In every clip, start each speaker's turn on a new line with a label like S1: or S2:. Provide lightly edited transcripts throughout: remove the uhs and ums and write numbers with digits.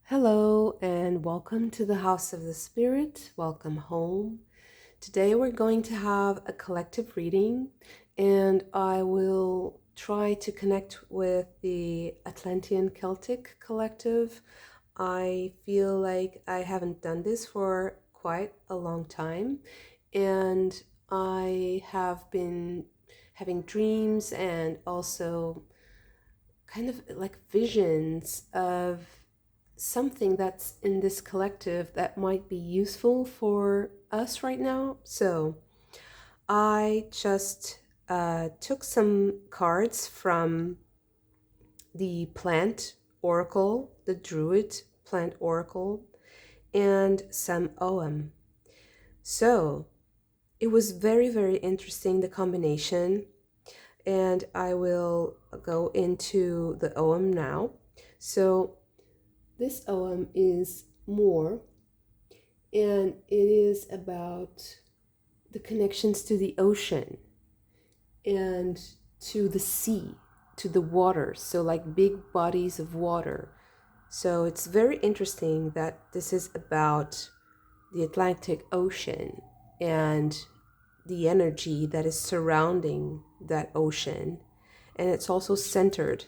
S1: Hello and welcome to the House of the Spirit. Welcome home. Today we're going to have a collective reading and I will try to connect with the Atlantean Celtic collective. I feel like I haven't done this for quite a long time and I have been having dreams and also kind of like visions of something that's in this collective that might be useful for us right now. So I just took some cards from the plant oracle, the Druid plant oracle, and some Ogham. So it was very, very interesting, the combination. And I will go into the Ogham now. So this Ogham is more, and it is about the connections to the ocean and to the sea, to the water. So like big bodies of water. So it's very interesting that this is about the Atlantic Ocean and the energy that is surrounding that ocean. And it's also centered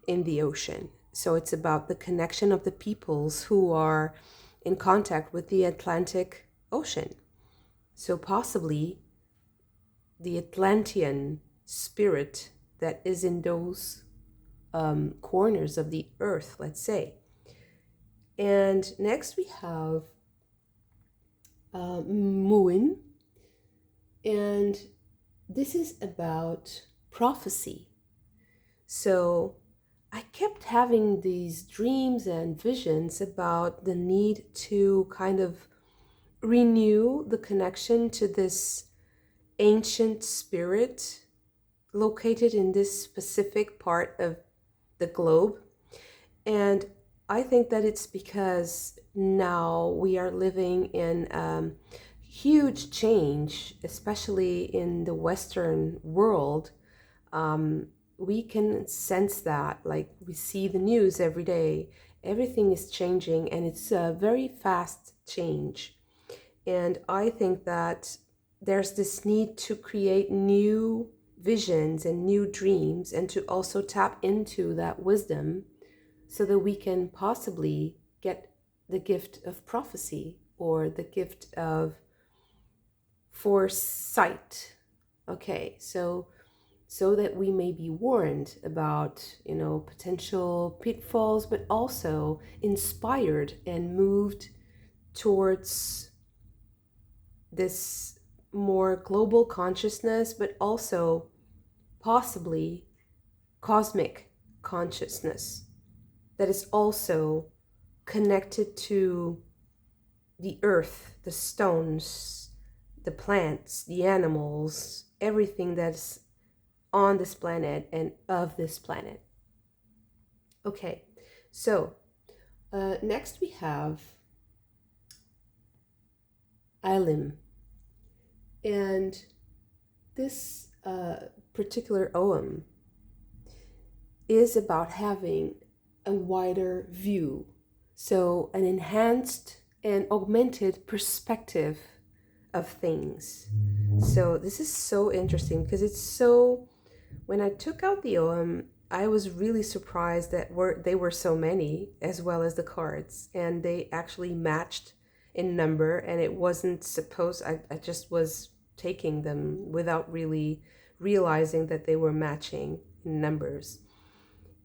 S1: in the ocean. So it's about the connection of the peoples who are in contact with the Atlantic Ocean. So possibly the Atlantean spirit that is in those corners of the earth, let's say. And next we have Muin, and this is about prophecy. So I kept having these dreams and visions about the need to kind of renew the connection to this ancient spirit located in this specific part of the globe. And I think that it's because now we are living in huge change, especially in the Western world. We can sense that, like we see the news every day, everything is changing and it's a very fast change. And I think that there's this need to create new visions and new dreams and to also tap into that wisdom so that we can possibly get the gift of prophecy or the gift of foresight. Okay, so that we may be warned about, potential pitfalls, but also inspired and moved towards this more global consciousness, but also possibly cosmic consciousness that is also connected to the earth, the stones, the plants, the animals, everything that's on this planet and of this planet. Okay, so next we have Ilim. And this particular Ogham is about having a wider view. So an enhanced and augmented perspective of things. So this is so interesting because it's so, when I took out the Ogham, I was really surprised that they were so many, as well as the cards, and they actually matched in number, and it wasn't supposed, I just was taking them without really realizing that they were matching in numbers.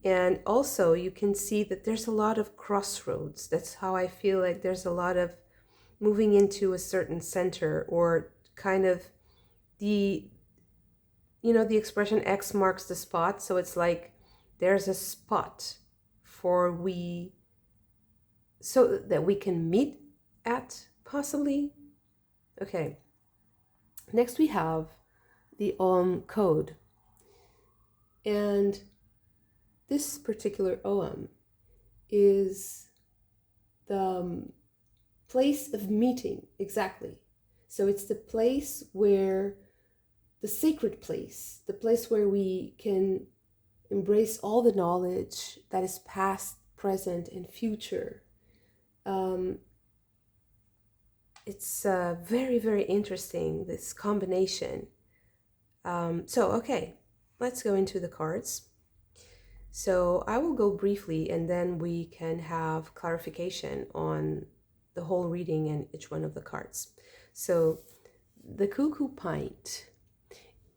S1: And also you can see that there's a lot of crossroads. That's how I feel like there's a lot of moving into a certain center, or kind of the the expression X marks the spot. So it's like there's a spot so that we can meet at, possibly. Okay, next we have the code, and this particular Ogham is the place of meeting, exactly. So it's the place where, the sacred place, the place where we can embrace all the knowledge that is past, present, and future. Um, it's very, very interesting, this combination. Okay, let's go into the cards. So I will go briefly and then we can have clarification on the whole reading and each one of the cards. So the Cuckoo Pint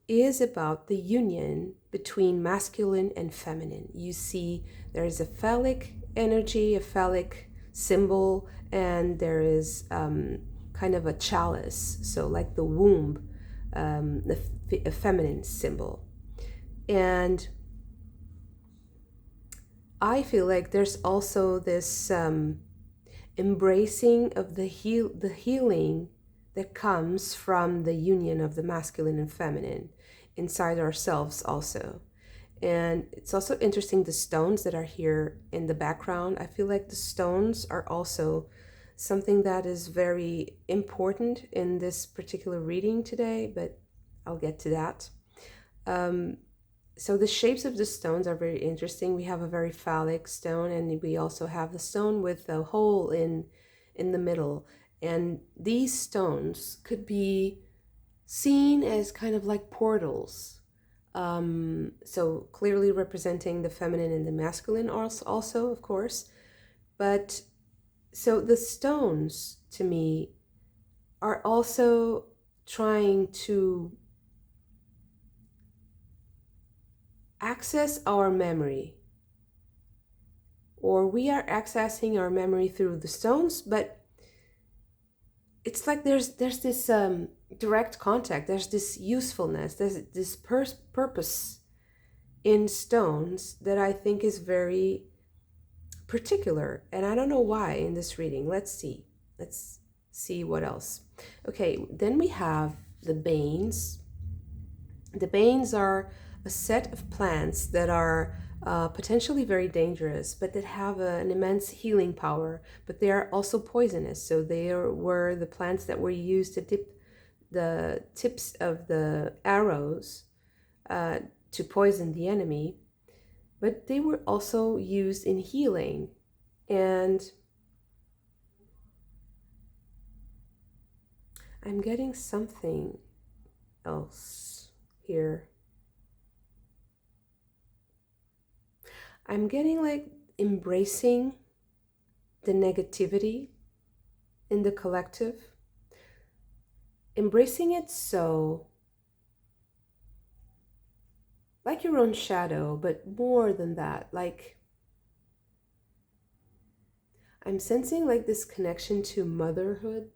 S1: is about the union between masculine and feminine. You see there is a phallic energy, a phallic symbol, and there is kind of a chalice, so like the womb, a feminine symbol. And I feel like there's also this embracing of the healing that comes from the union of the masculine and feminine inside ourselves also. And it's also interesting, the stones that are here in the background. I feel like the stones are also something that is very important in this particular reading today, but I'll get to that. So the shapes of the stones are very interesting. We have a very phallic stone, and we also have the stone with a hole in the middle. And these stones could be seen as kind of like portals. So clearly representing the feminine and the masculine also, of course. But so the stones to me are also trying to access our memory, or we are accessing our memory through the stones, but it's like there's this direct contact, there's this usefulness, there's this purpose in stones that I think is very particular, and I don't know why in this reading. Let's see what else. Okay, then we have the banes. The banes are a set of plants that are potentially very dangerous, but that have an immense healing power, but they are also poisonous. So were the plants that were used to dip the tips of the arrows to poison the enemy, but they were also used in healing. And I'm getting something else here. I'm getting like embracing the negativity in the collective, embracing it, so like your own shadow, but more than that, like I'm sensing like this connection to motherhood.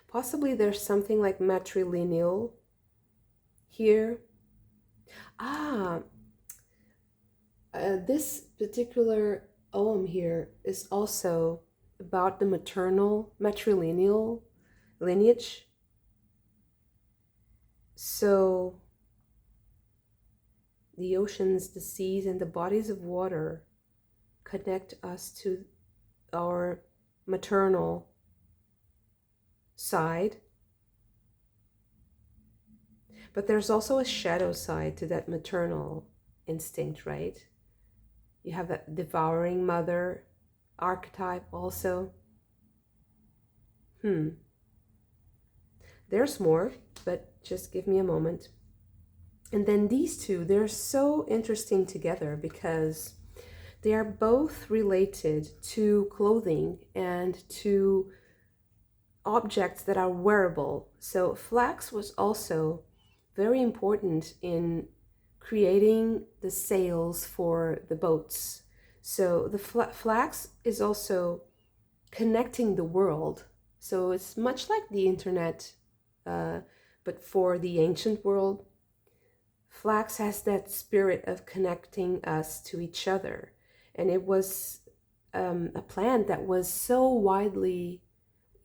S1: Possibly there's something like matrilineal here. This particular Ogham here is also about the maternal matrilineal lineage. So the oceans, the seas, and the bodies of water connect us to our maternal side. But there's also a shadow side to that maternal instinct, right? You have that devouring mother archetype also. There's more, but just give me a moment. And then these two, they're so interesting together because they are both related to clothing and to objects that are wearable. So flax was also very important in creating the sails for the boats. So the flax is also connecting the world. So it's much like the internet, but for the ancient world. Flax has that spirit of connecting us to each other. And it was a plant that was so widely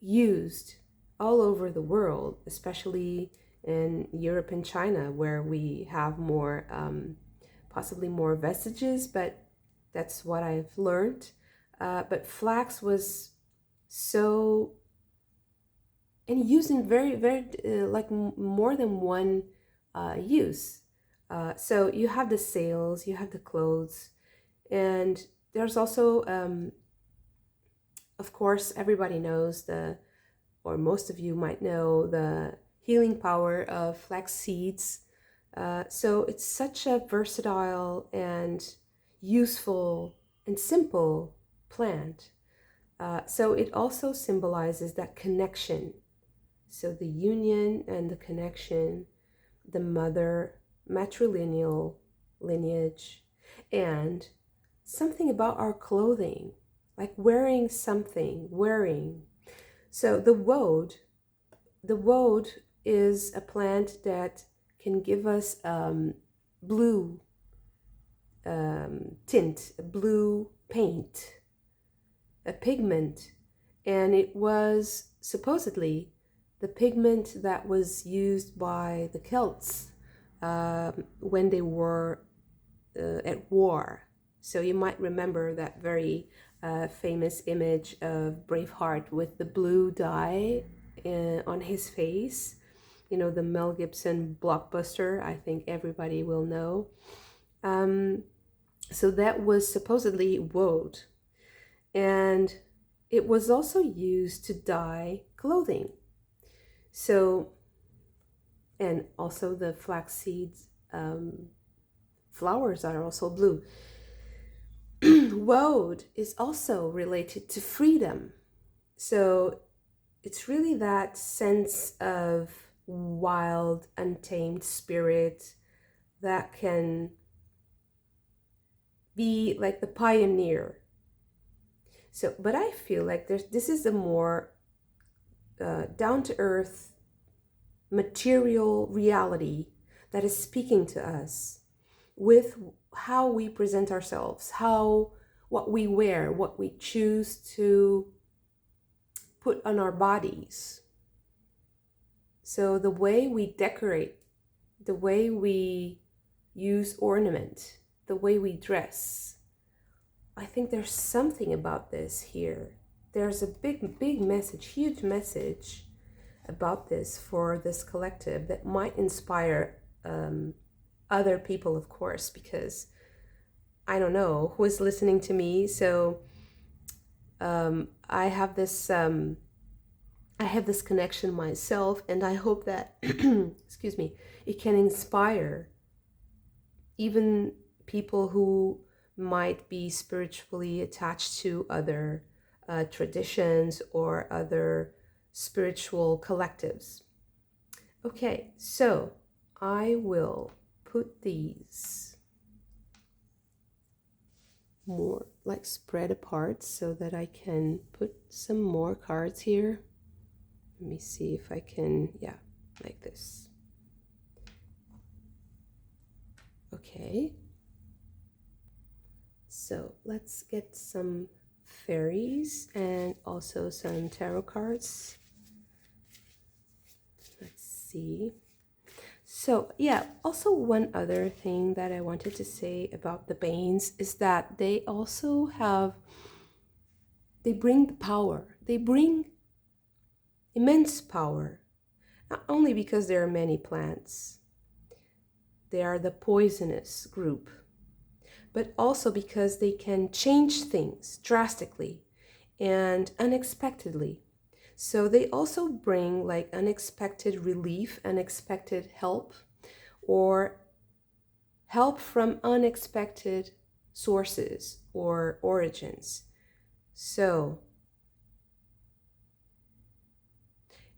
S1: used all over the world, especially in Europe and China, where we have more, possibly more vestiges, but that's what I've learned. But flax was so, and used in very, very, like more than one use. So you have the sails, you have the clothes, and there's also, of course, everybody knows or most of you might know the healing power of flax seeds. So it's such a versatile and useful and simple plant. So it also symbolizes that connection. So the union and the connection, the mother, matrilineal lineage, and something about our clothing, like wearing something, wearing. So the woad is a plant that can give us blue tint, a blue paint, a pigment, and it was supposedly the pigment that was used by the Celts when they were at war. So you might remember that very famous image of Braveheart with the blue dye on his face. You know, the Mel Gibson blockbuster, I think everybody will know. So that was supposedly woad. And it was also used to dye clothing. So, and also the flax seeds flowers are also blue. Woad is also related to freedom. So it's really that sense of wild, untamed spirit that can be like the pioneer. So, but I feel like this is a more down-to-earth material reality that is speaking to us with how we present ourselves, what we wear, what we choose to put on our bodies. So the way we decorate, the way we use ornament, the way we dress, I think there's something about this here. There's a big message, huge message about this for this collective that might inspire other people, of course, because I don't know who is listening to me. So I have this connection myself, and I hope that excuse me, it can inspire even people who might be spiritually attached to other traditions or other spiritual collectives. Okay, so I will put these more like spread apart so that I can put some more cards here. Let me see if I can, yeah, like this. Okay. So let's get some fairies and also some tarot cards. Let's see. So yeah, also one other thing that I wanted to say about the Banes is that they also they bring the power. They bring immense power, not only because there are many plants. They are the poisonous group, but also because they can change things drastically and unexpectedly. So they also bring like unexpected relief, unexpected help, or help from unexpected sources or origins. So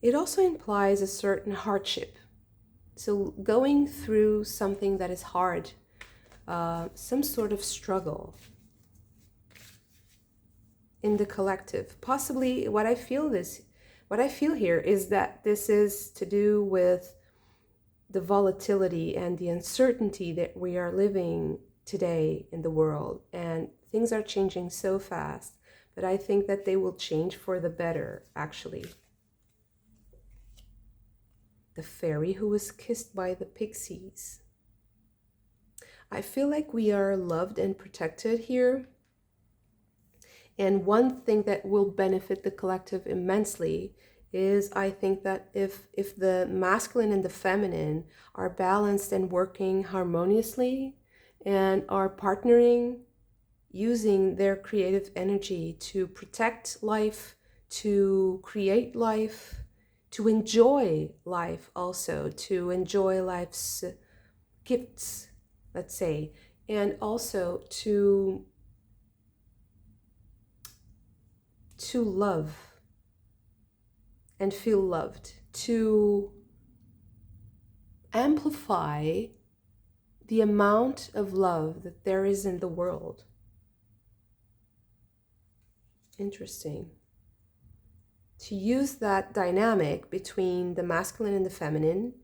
S1: it also implies a certain hardship. So going through something that is hard, some sort of struggle in the collective. Possibly what I feel here is that this is to do with the volatility and the uncertainty that we are living today in the world, and things are changing so fast, but I think that they will change for the better, actually. The fairy who was kissed by the pixies. I feel like we are loved and protected here. And one thing that will benefit the collective immensely is I think that if the masculine and the feminine are balanced and working harmoniously and are partnering, using their creative energy to protect life, to create life, to enjoy life also, to enjoy life's gifts, let's say, and also to love and feel loved, to amplify the amount of love that there is in the world. Interesting. To use that dynamic between the masculine and the feminine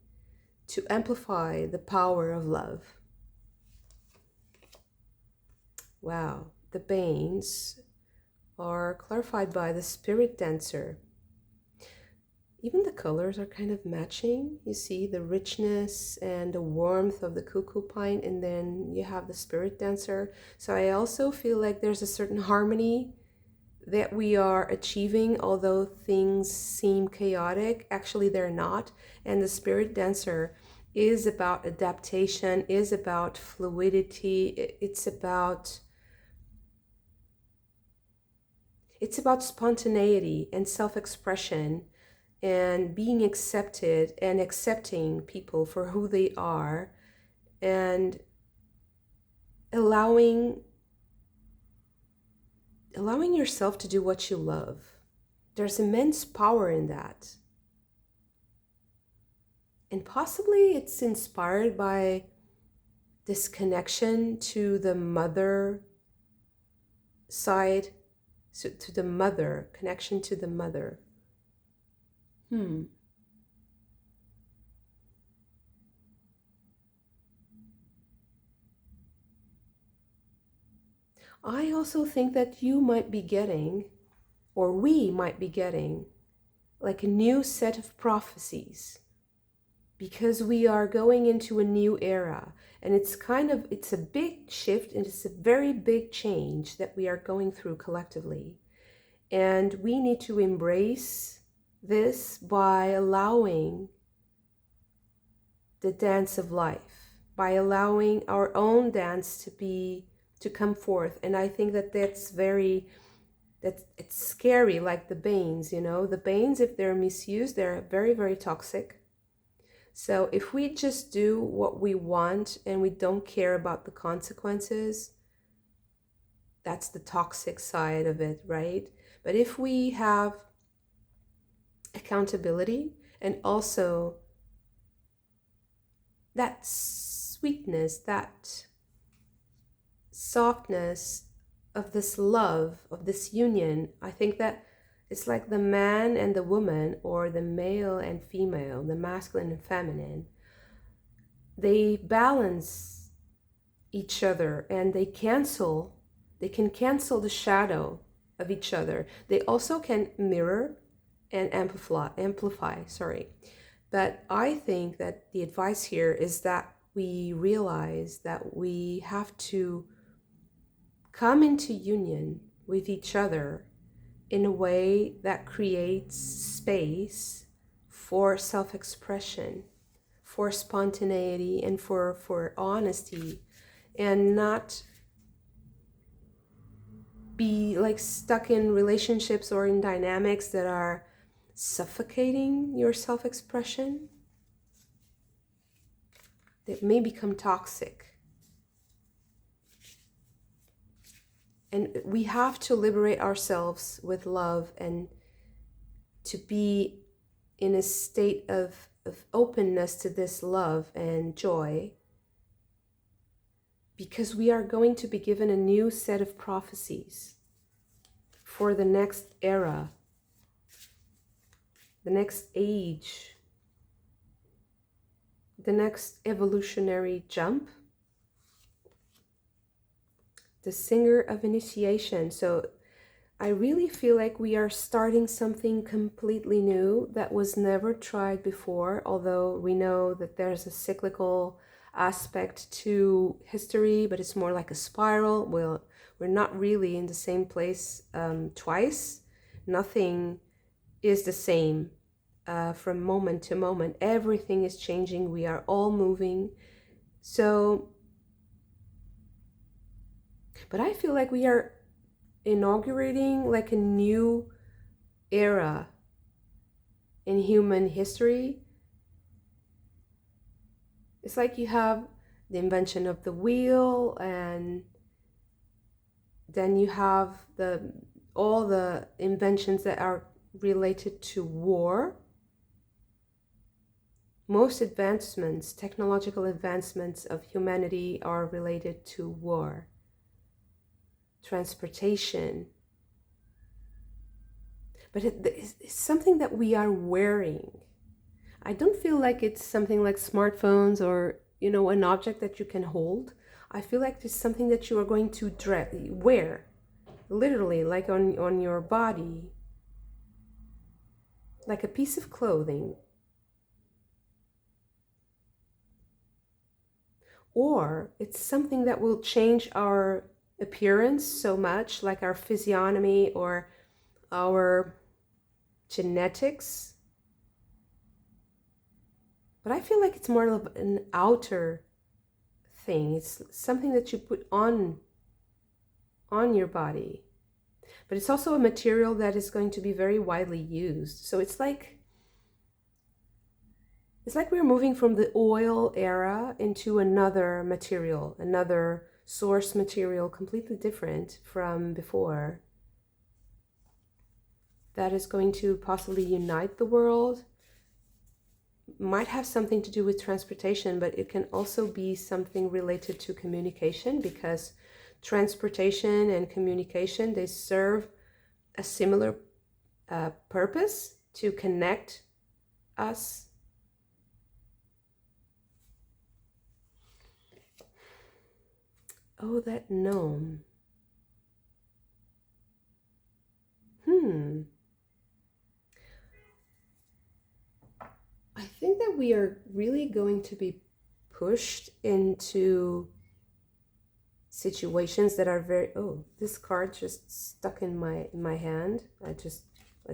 S1: to amplify the power of love. Wow, the Banes are clarified by the Spirit Dancer. Even the colors are kind of matching. You see the richness and the warmth of the cuckoo pine, and then you have the Spirit Dancer. So I also feel like there's a certain harmony that we are achieving, although things seem chaotic. Actually, they're not. And the Spirit Dancer is about adaptation, is about fluidity. It's about spontaneity and self-expression and being accepted and accepting people for who they are and allowing yourself to do what you love. There's immense power in that. And possibly it's inspired by this connection to the mother side, so to the mother, connection to the mother. I also think that you might be getting, or we might be getting, like a new set of prophecies, because we are going into a new era, and it's a big shift, and it's a very big change that we are going through collectively. And we need to embrace this by allowing the dance of life, by allowing our own dance to come forth. And I think that it's scary, like the Banes, the Banes, if they're misused, they're very, very toxic. So if we just do what we want and we don't care about the consequences, that's the toxic side of it, right? But if we have accountability and also that sweetness, that softness of this love, of this union, I think that it's like the man and the woman, or the male and female, the masculine and feminine, they balance each other and they can cancel the shadow of each other. They also can mirror and amplify. But I think that the advice here is that we realize that we have to come into union with each other in a way that creates space for self-expression, for spontaneity, and for honesty, and not be like stuck in relationships or in dynamics that are suffocating your self-expression, that may become toxic. And we have to liberate ourselves with love and to be in a state of openness to this love and joy, because we are going to be given a new set of prophecies for the next era, the next age, the next evolutionary jump, the singer of initiation. So I really feel like we are starting something completely new that was never tried before, although we know that there's a cyclical aspect to history, but it's more like a spiral. Well, we're not really in the same place twice. Nothing is the same from moment to moment. Everything is changing. We are all moving. So, but I feel like we are inaugurating like a new era in human history. It's like you have the invention of the wheel, and then you have all the inventions that are related to war. Most advancements, technological advancements of humanity are related to war. Transportation. But it's something that we are wearing. I don't feel like it's something like smartphones or, you know, an object that you can hold. I feel like it's something that you are going to wear, literally, like on your body, like a piece of clothing. Or it's something that will change our appearance so much, like our physiognomy or our genetics. But I feel like it's more of an outer thing. It's something that you put on your body. But it's also a material that is going to be very widely used. So it's like we're moving from the oil era into another material, another source material, completely different from before. That is going to possibly unite the world. Might have something to do with transportation, but it can also be something related to communication, because transportation and communication, they serve a similar purpose to connect us. Oh, that gnome. I think that we are really going to be pushed into situations that are very, oh, this card just stuck in my hand. Let's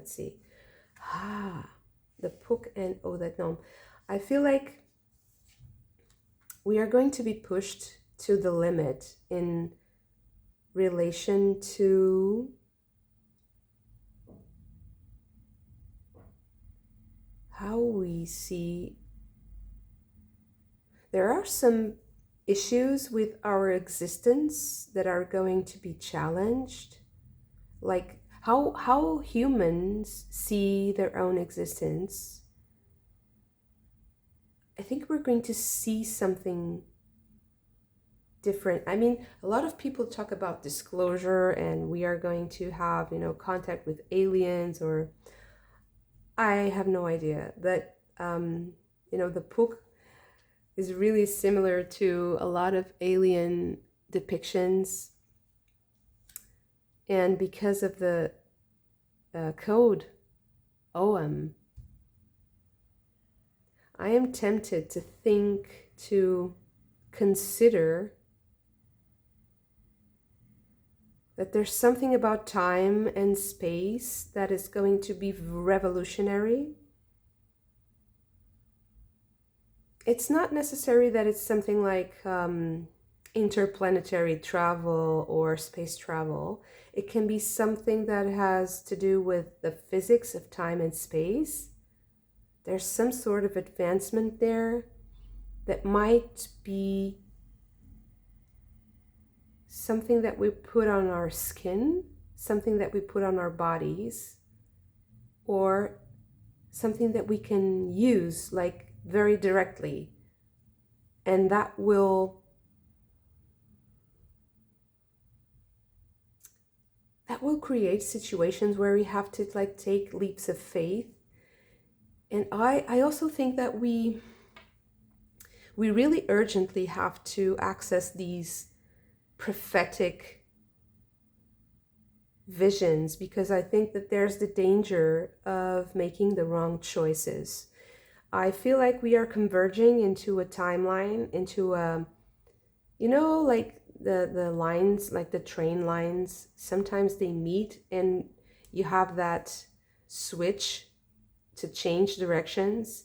S1: see. The Puck and oh, that gnome. I feel like we are going to be pushed to the limit in relation to how we see. There are some issues with our existence that are going to be challenged, like how humans see their own existence. I think we're going to see something different. I mean, a lot of people talk about disclosure, and we are going to have, you know, contact with aliens, or I have no idea. But you know, the Puck is really similar to a lot of alien depictions, and because of the code Ogham, I am tempted to consider that there's something about time and space that is going to be revolutionary. It's not necessary that it's something like interplanetary travel or space travel. It can be something that has to do with the physics of time and space. There's some sort of advancement there that might be something that we put on our skin, something that we put on our bodies, or something that we can use like very directly, and that will create situations where we have to like take leaps of faith. And I also think that we really urgently have to access these prophetic visions, because I think that there's the danger of making the wrong choices. I feel like we are converging into a timeline, into a, you know, like the lines, like the train lines, sometimes they meet and you have that switch to change directions.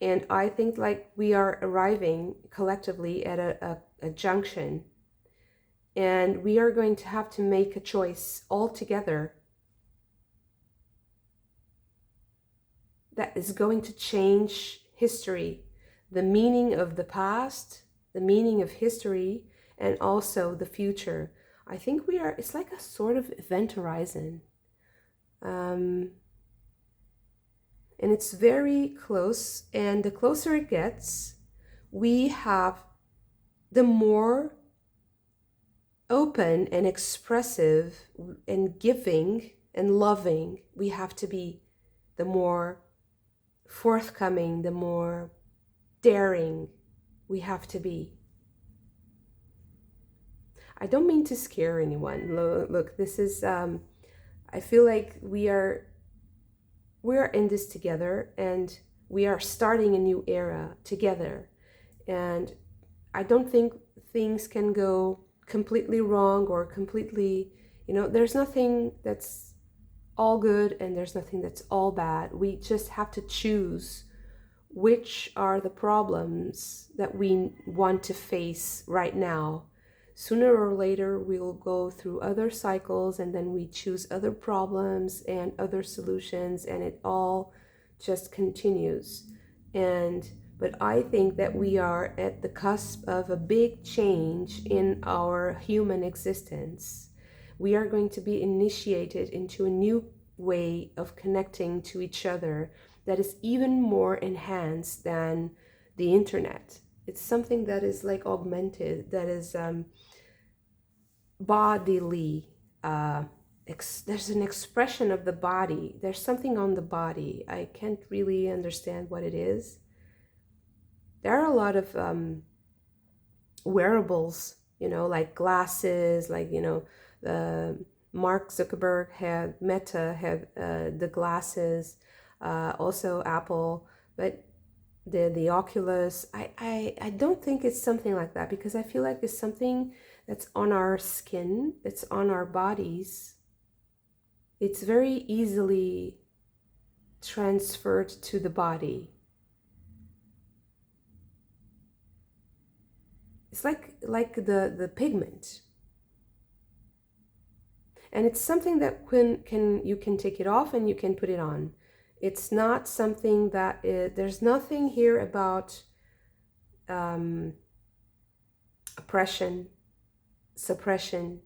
S1: And I think like we are arriving collectively at a junction, and we are going to have to make a choice all together that is going to change history, the meaning of the past, the meaning of history, and also the future. I think we are, it's like a sort of event horizon. And it's very close, and the closer it gets, we have the more open and expressive and giving and loving we have to be, the more forthcoming, the more daring we have to be. I don't mean to scare anyone. Look, this is, I feel like we're in this together, and we are starting a new era together. And I don't think things can go completely wrong or completely, there's nothing that's all good and there's nothing that's all bad. We just have to choose which are the problems that we want to face right now. Sooner or later, we'll go through other cycles, and then we choose other problems and other solutions, and it all just continues. But I think that we are at the cusp of a big change in our human existence. We are going to be initiated into a new way of connecting to each other that is even more enhanced than the internet. It's something that is like augmented, that is bodily. There's an expression of the body. There's something on the body. I can't really understand what it is. There are a lot of wearables, like glasses, like, Mark Zuckerberg had, Meta had the glasses, also Apple, but the Oculus, I don't think it's something like that, because I feel like it's something that's on our skin, that's on our bodies. It's very easily transferred to the body. It's like the pigment. And it's something that you can take it off and you can put it on. It's not something that there's nothing here about oppression, suppression.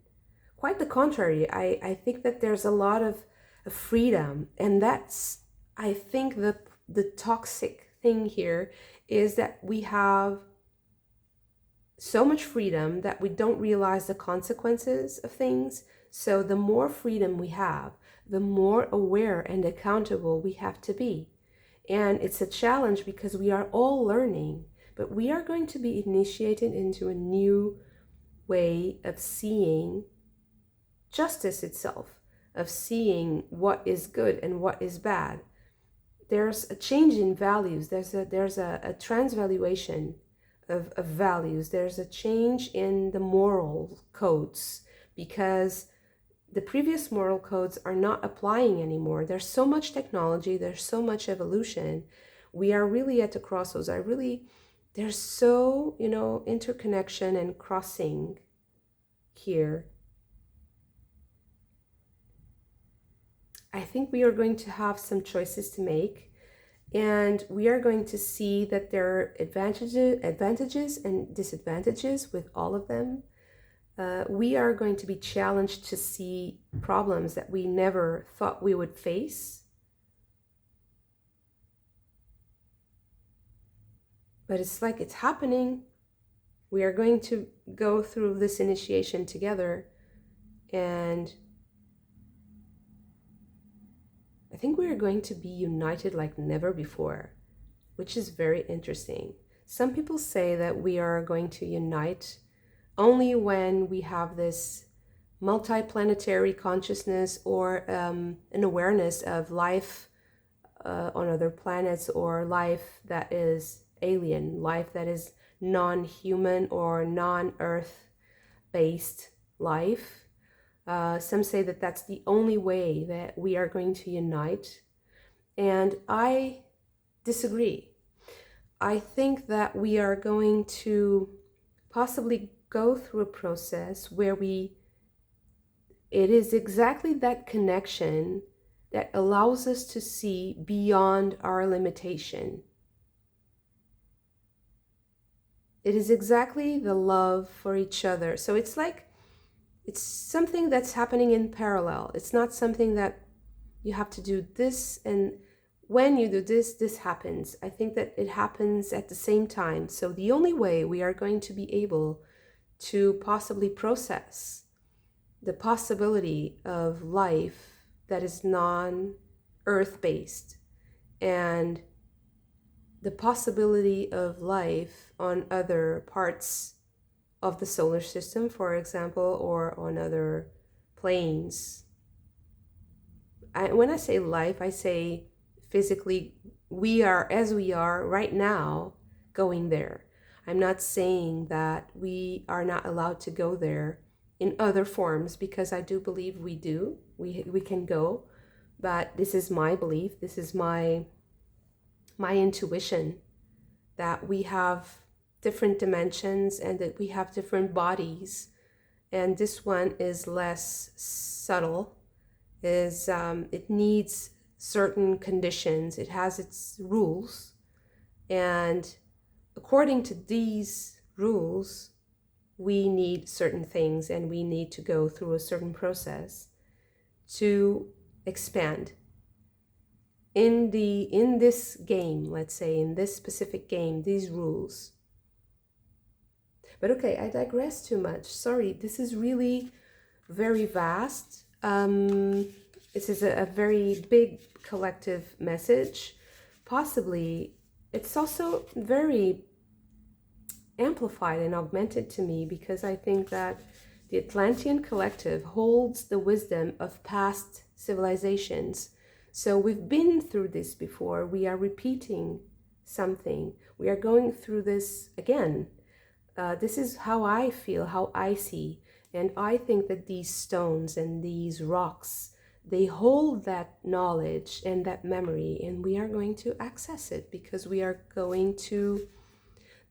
S1: Quite the contrary. I think that there's a lot of freedom, and that's, I think the toxic thing here is that we have so much freedom that we don't realize the consequences of things. So the more freedom we have, the more aware and accountable we have to be. And it's a challenge because we are all learning, but we are going to be initiated into a new way of seeing justice itself, of seeing what is good and what is bad. There's a change in values. There's a transvaluation of values. There's a change in the moral codes, because the previous moral codes are not applying anymore. There's so much technology, there's so much evolution. We are really at the crossroads. There's so, interconnection and crossing here. I think we are going to have some choices to make, and we are going to see that there are advantages and disadvantages with all of them. We are going to be challenged to see problems that we never thought we would face. But it's like it's happening. We are going to go through this initiation together, and I think we are going to be united like never before, which is very interesting. Some people say that we are going to unite only when we have this multi-planetary consciousness, or an awareness of life on other planets, or life that is alien, life that is non-human or non-earth based life. Some say that that's the only way that we are going to unite. And I disagree. I think that we are going to possibly go through a process where it is exactly that connection that allows us to see beyond our limitation. It is exactly the love for each other. So it's like, it's something that's happening in parallel. It's not something that you have to do this, and when you do this, this happens. I think that it happens at the same time. So the only way we are going to be able to possibly process the possibility of life that is non-earth based, and the possibility of life on other parts of the solar system, for example, or on other planes. When I say life, I say physically, we are, as we are right now, going there. I'm not saying that we are not allowed to go there in other forms, because I do believe we do. We can go, but this is my belief. This is my intuition, that we have different dimensions and that we have different bodies, and this one is less subtle. It needs certain conditions. It has its rules, and according to these rules, we need certain things, and we need to go through a certain process to expand. In this game, let's say, in this specific game, these rules. But okay, I digress too much. Sorry, this is really very vast. This is a very big collective message. Possibly, it's also very amplified and augmented to me, because I think that the Atlantean collective holds the wisdom of past civilizations. So we've been through this before. We are repeating something. We are going through this again. This is how I feel, how I see. And I think that these stones and these rocks, they hold that knowledge and that memory, and we are going to access it, because we are going to,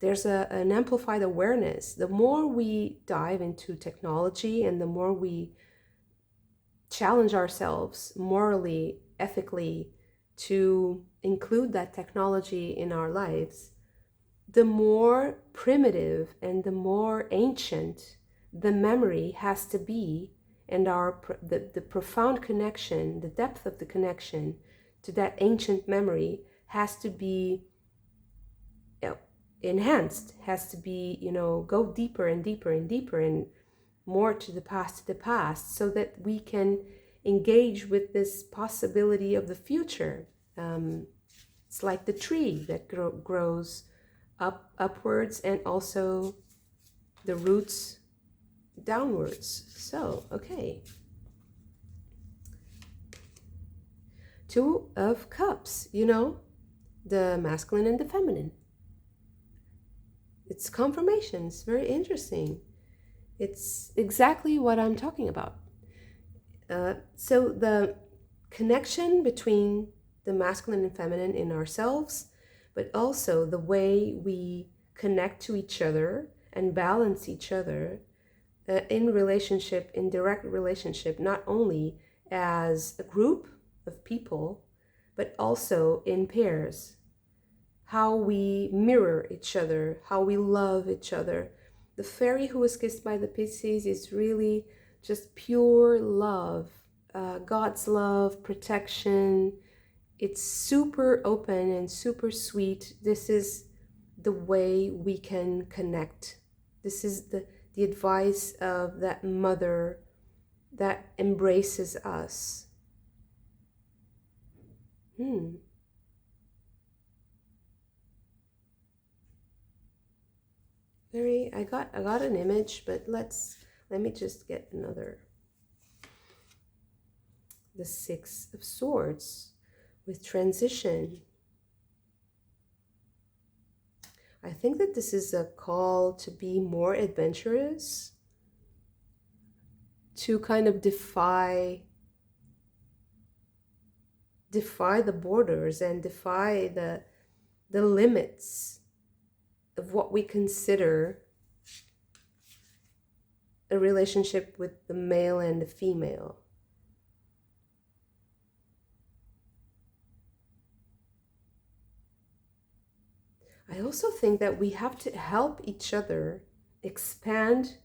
S1: there's an amplified awareness. The more we dive into technology and the more we challenge ourselves morally, ethically, to include that technology in our lives, the more primitive and the more ancient the memory has to be, and the profound connection, the depth of the connection to that ancient memory has to be enhanced, has to be, go deeper and deeper and deeper and more to the past, so that we can engage with this possibility of the future. It's like the tree that grows upwards, and also the roots downwards. So, okay. Two of Cups, the masculine and the feminine. It's confirmation. It's very interesting. It's exactly what I'm talking about. So the connection between the masculine and feminine in ourselves, but also the way we connect to each other and balance each other in relationship, in direct relationship, not only as a group of people, but also in pairs. How we mirror each other, how we love each other. The fairy who was kissed by the Pisces is really just pure love, God's love, protection. It's super open and super sweet. This is the way we can connect. This is the advice of that mother that embraces us. I got an image, but let me just get another. The Six of Swords with transition. I think that this is a call to be more adventurous, to kind of defy defy the borders and defy the limits of what we consider a relationship with the male and the female. I also think that we have to help each other expand.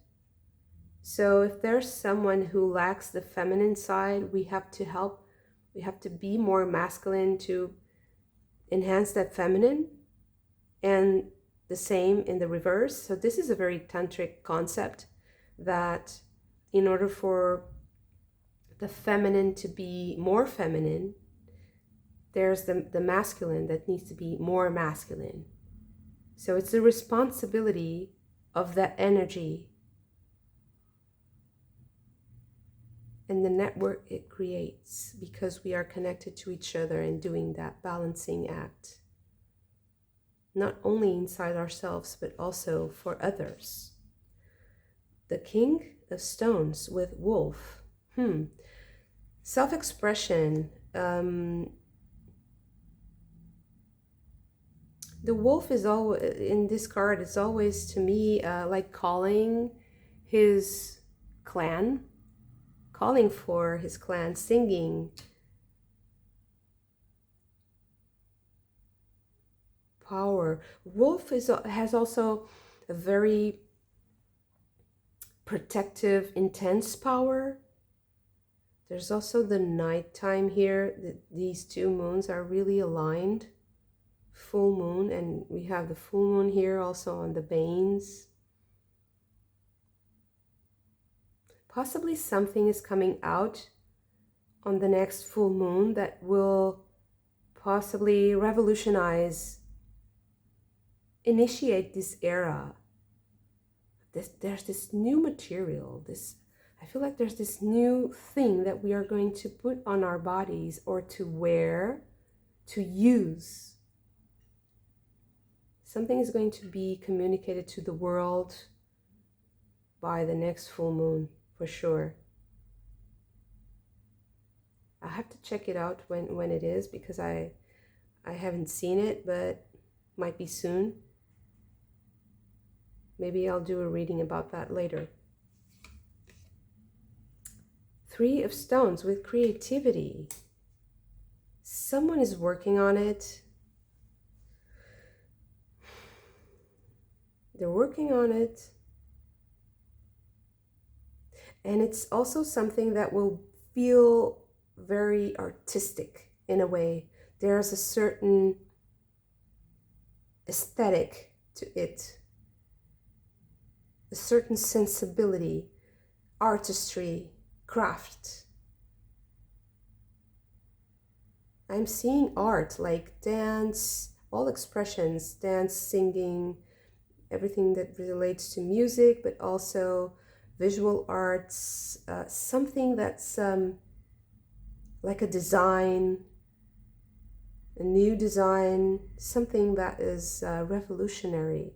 S1: So if there's someone who lacks the feminine side, we have to help. We have to be more masculine to enhance that feminine, and the same in the reverse. So this is a very tantric concept, that in order for the feminine to be more feminine, there's the masculine that needs to be more masculine. So it's the responsibility of that energy and the network it creates, because we are connected to each other and doing that balancing act, not only inside ourselves, but also for others. The King of Stones with Wolf. Self-expression. The wolf is always, in this card, it's always to me like calling his clan, calling for his clan, singing. Power. Wolf has also a very protective, intense power. There's also the nighttime here. These two moons are really aligned. Full moon, and we have the full moon here also on the veins. Possibly something is coming out on the next full moon that will possibly revolutionize, initiate this era. There's this new material, I feel like there's this new thing that we are going to put on our bodies, or to wear, to use. Something is going to be communicated to the world by the next full moon, for sure. I have to check it out when it is, because I haven't seen it, but might be soon. Maybe I'll do a reading about that later. Three of Stones with creativity. Someone is working on it. They're working on it. And it's also something that will feel very artistic in a way. There's a certain aesthetic to it, a certain sensibility, artistry, craft. I'm seeing art like dance, all expressions, dance, singing, everything that relates to music, but also visual arts, something that's like a design, a new design, something that is revolutionary,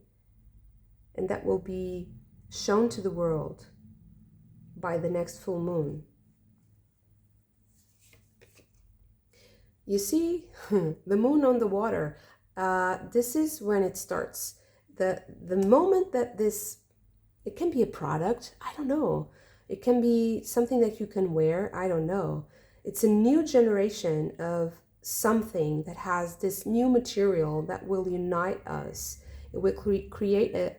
S1: and that will be shown to the world by the next full moon. You see, the moon on the water, this is when it starts. The moment that it can be a product, I don't know. It can be something that you can wear, I don't know. It's a new generation of something that has this new material that will unite us. It will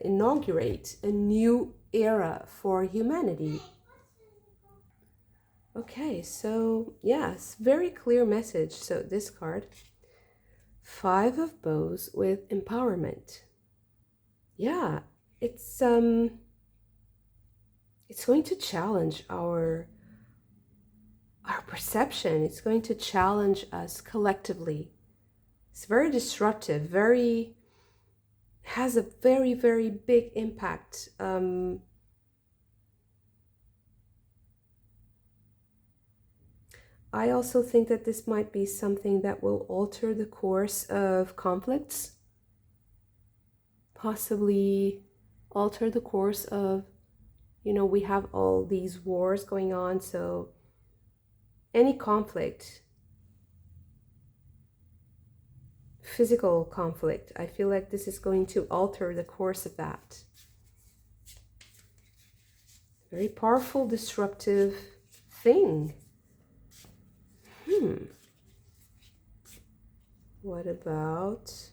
S1: inaugurate a new era for humanity. Okay, so yes, very clear message. So this card, Five of Bows with empowerment. Yeah, it's going to challenge our perception. It's going to challenge us collectively. It's very disruptive, has a very, very big impact. I also think that this might be something that will alter the course of conflicts, possibly alter the course of, we have all these wars going on, so any conflict physical conflict. I feel like this is going to alter the course of that. Very powerful, disruptive thing. What about...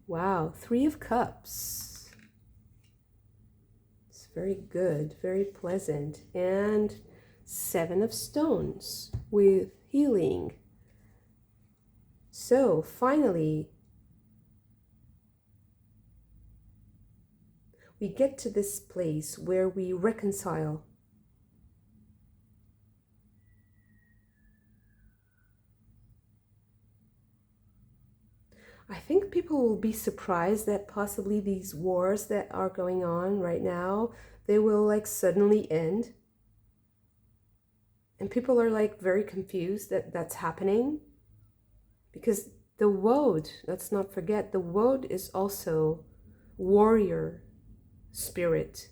S1: Wow, 3 of Cups. It's very good, very pleasant. And 7 of Stones with healing. So finally, we get to this place where we reconcile. I think people will be surprised that possibly these wars that are going on right now, they will like suddenly end. And people are like very confused that that's happening. Because the woad, let's not forget, the woad is also warrior spirit.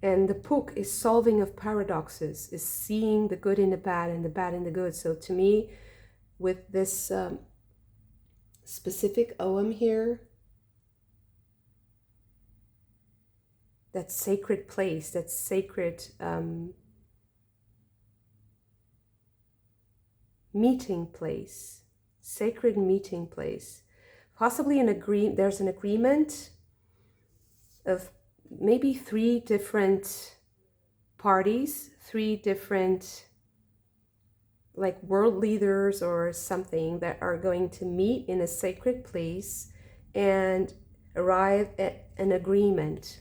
S1: And the Puk is solving of paradoxes, is seeing the good in the bad and the bad in the good. So to me, with this specific Ogham here, that sacred place, that sacred meeting place, sacred meeting place, possibly there's an agreement of maybe 3 different parties, 3 different like world leaders or something that are going to meet in a sacred place and arrive at an agreement.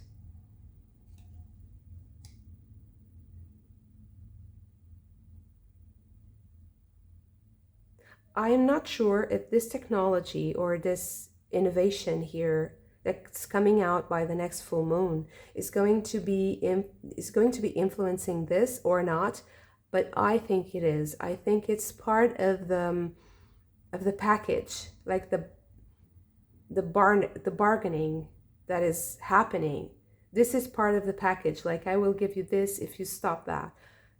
S1: I am not sure if this technology or this innovation here that's coming out by the next full moon is going to be influencing this or not, but I think it is. I think it's part of the package, like the bargaining that is happening. This is part of the package. Like, I will give you this if you stop that.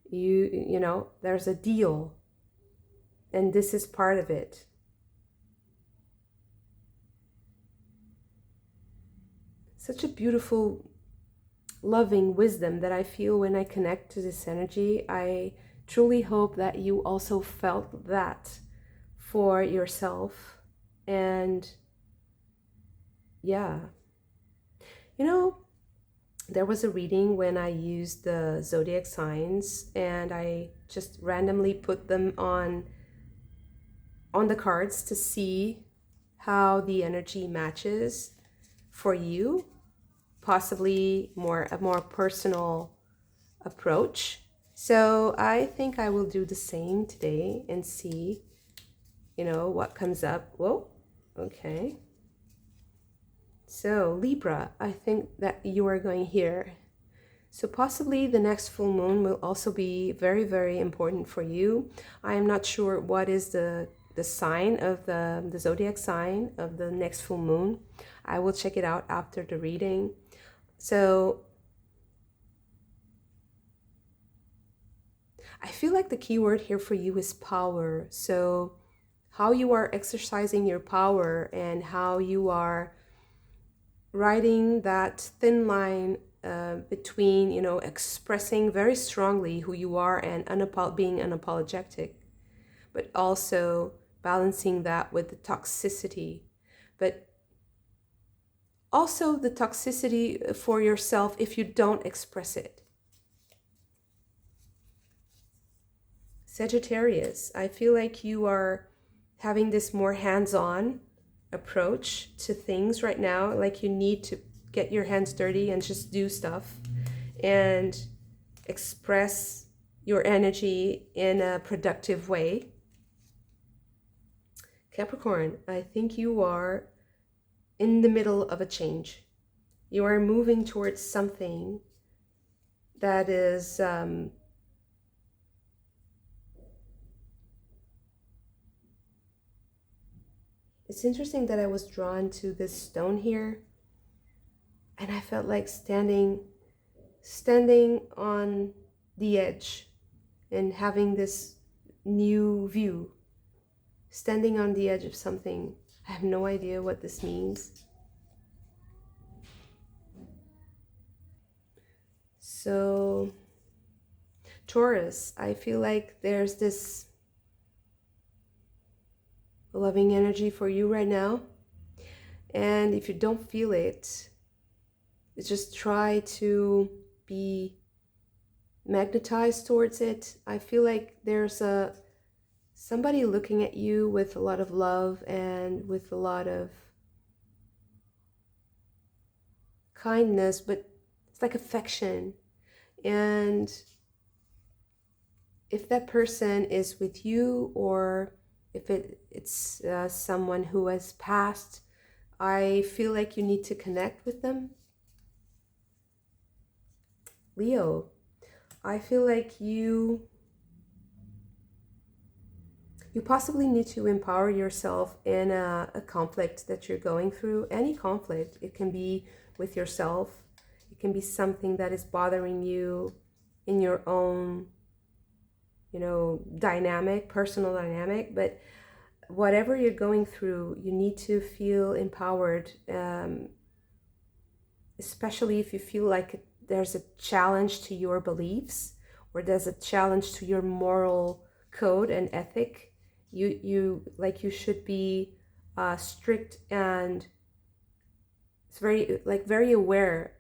S1: You know, there's a deal, and this is part of it. Such a beautiful, loving wisdom that I feel when I connect to this energy. I truly hope that you also felt that for yourself. And yeah, you know, there was a reading when I used the zodiac signs and I just randomly put them on the cards to see how the energy matches for you. Possibly a more personal approach. So I think I will do the same today and see, you know, what comes up. Whoa, okay. So Libra, I think that you are going here. So possibly the next full moon will also be very, very important for you. I am not sure what is the sign of the zodiac sign of the next full moon. I will check it out after the reading. So I feel like the key word here for you is power. So how you are exercising your power and how you are riding that thin line between, you know, expressing very strongly who you are and being unapologetic, but also balancing that with the toxicity, but also the toxicity for yourself if you don't express it. Sagittarius, I feel like you are having this more hands-on approach to things right now, like you need to get your hands dirty and just do stuff and express your energy in a productive way. Capricorn, I think you are in the middle of a change. You are moving towards something that is it's interesting that I was drawn to this stone here, and I felt like standing on the edge and having this new view, standing on the edge of something. I have no idea what this means. So, Taurus, I feel like there's this loving energy for you right now. And if you don't feel it, just try to be magnetized towards it. I feel like there's somebody looking at you with a lot of love and with a lot of kindness, but it's like affection. And if that person is with you, or if it's someone who has passed, I feel like you need to connect with them. Leo, I feel like you possibly need to empower yourself in a conflict that you're going through. Any conflict. It can be with yourself. It can be something that is bothering you in your own, dynamic, personal dynamic. But whatever you're going through, you need to feel empowered, especially if you feel like there's a challenge to your beliefs, or there's a challenge to your moral code and ethic. You should be strict, and it's very aware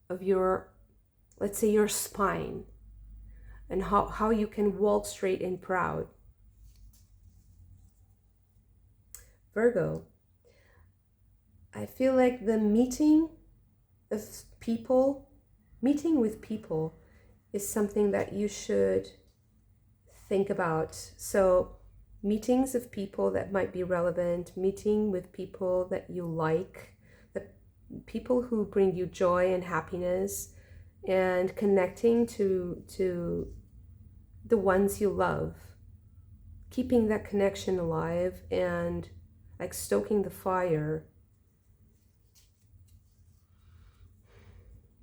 S1: of your, let's say, your spine, and how you can walk straight and proud. Virgo, I feel like the meeting with people is something that you should think about. So meetings of people that might be relevant, meeting with people that you like, the people who bring you joy and happiness, and connecting to the ones you love, keeping that connection alive, and like stoking the fire.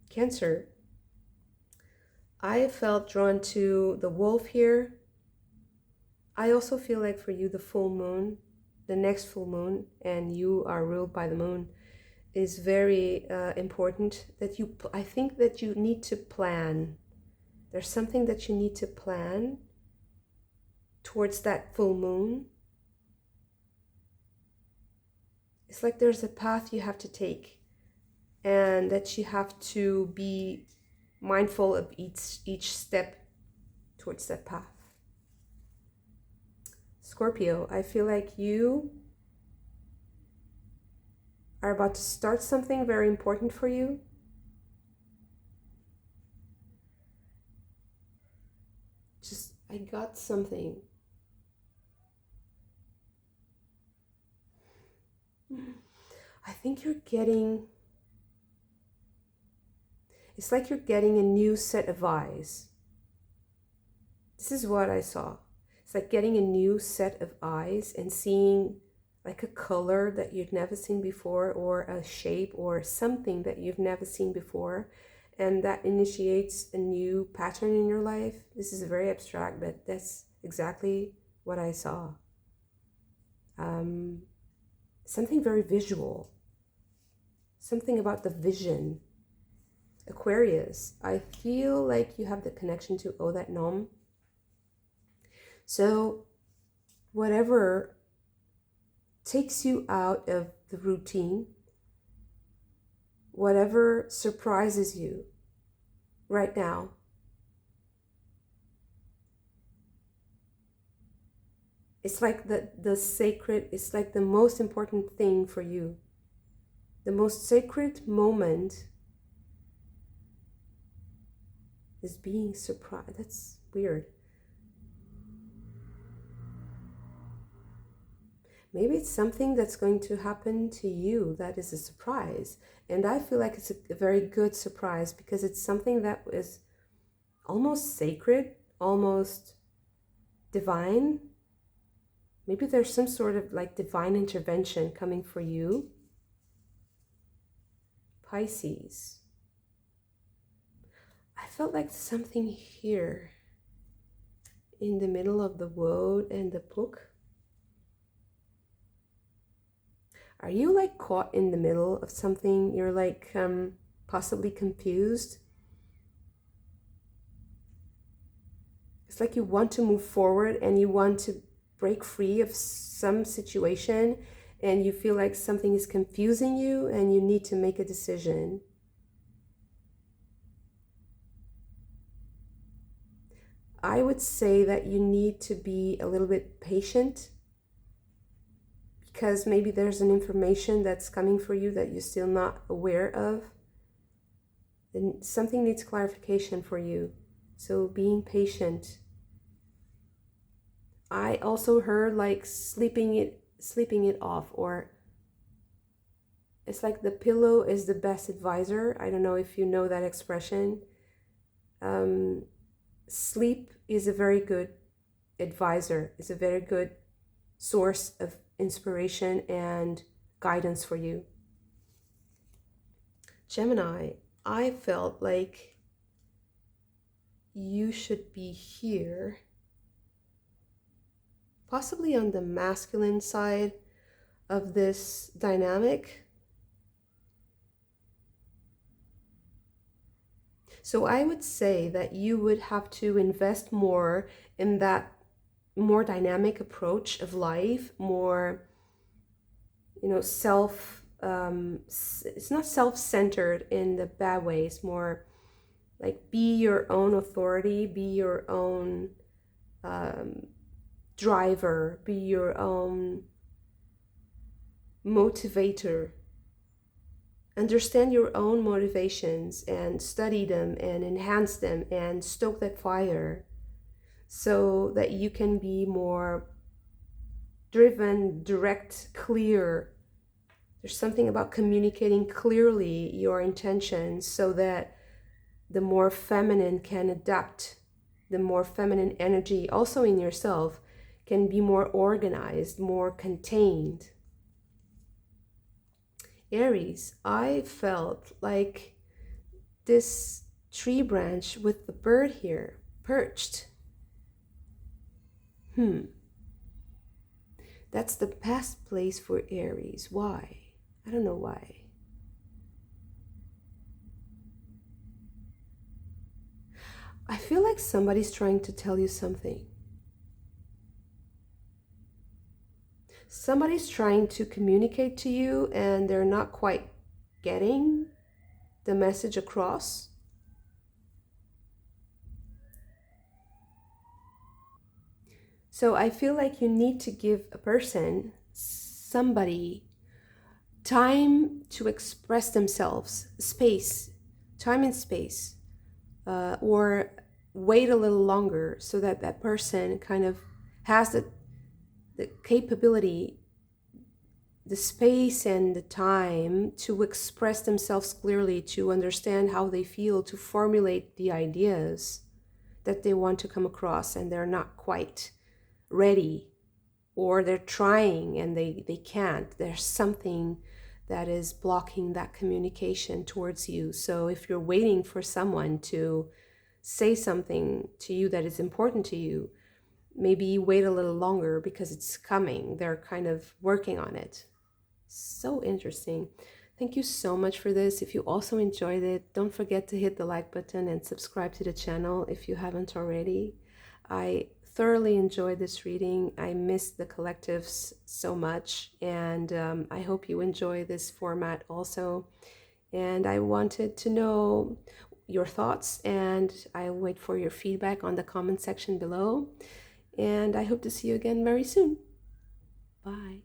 S1: Cancer, I felt drawn to the wolf here. I also feel like for you, the full moon, the next full moon, and you are ruled by the moon, is very important. I think that you need to plan. There's something that you need to plan towards that full moon. It's like there's a path you have to take, and that you have to be mindful of each step towards that path. Scorpio, I feel like you are about to start something very important for you. I got something. I think it's like you're getting a new set of eyes. This is what I saw. It's like getting a new set of eyes and seeing like a color that you've never seen before, or a shape or something that you've never seen before. And that initiates a new pattern in your life. This is very abstract, but that's exactly what I saw. Something very visual. Something about the vision. Aquarius, I feel like you have the connection to Odat Nom. So whatever takes you out of the routine, whatever surprises you right now, it's like the sacred, it's like the most important thing for you. The most sacred moment is being surprised. That's weird. Maybe it's something that's going to happen to you that is a surprise. And I feel like it's a very good surprise, because it's something that is almost sacred, almost divine. Maybe there's some sort of like divine intervention coming for you. Pisces, I felt like something here in the middle of the wood and the book. Are you like caught in the middle of something? You're like possibly confused. It's like you want to move forward and you want to break free of some situation, and you feel like something is confusing you and you need to make a decision. I would say that you need to be a little bit patient, because maybe there's an information that's coming for you that you're still not aware of. And something needs clarification for you. So being patient. I also heard like sleeping it off, or it's like the pillow is the best advisor. I don't know if you know that expression. Sleep is a very good advisor, is a very good source of inspiration and guidance for you. Gemini, I felt like you should be here, possibly on the masculine side of this dynamic. So I would say that you would have to invest more in that more dynamic approach of life, more, you know, it's not self-centered in the bad ways, more like be your own authority, be your own driver, be your own motivator. Understand your own motivations and study them and enhance them and stoke that fire, so that you can be more driven, direct, clear. There's something about communicating clearly your intentions, so that the more feminine can adapt, the more feminine energy also in yourself can be more organized, more contained. Aries, I felt like this tree branch with the bird here perched. That's the best place for Aries. Why? I don't know why. I feel like somebody's trying to tell you something. Somebody's trying to communicate to you and they're not quite getting the message across. So I feel like you need to give a person, somebody, time to express themselves, space, time and space, or wait a little longer, so that that person kind of has the capability, the space and the time to express themselves clearly, to understand how they feel, to formulate the ideas that they want to come across, and they're not quite ready, or they're trying and they can't. There's something that is blocking that communication towards you. So if you're waiting for someone to say something to you that is important to you, maybe wait a little longer, because it's coming. They're kind of working on it. So interesting. Thank you so much for this. If you also enjoyed it, don't forget to hit the like button and subscribe to the channel if you haven't already. I thoroughly enjoyed this reading. I missed the collectives so much, and I hope you enjoy this format also. And I wanted to know your thoughts, and I'll wait for your feedback on the comment section below. And I hope to see you again very soon. Bye.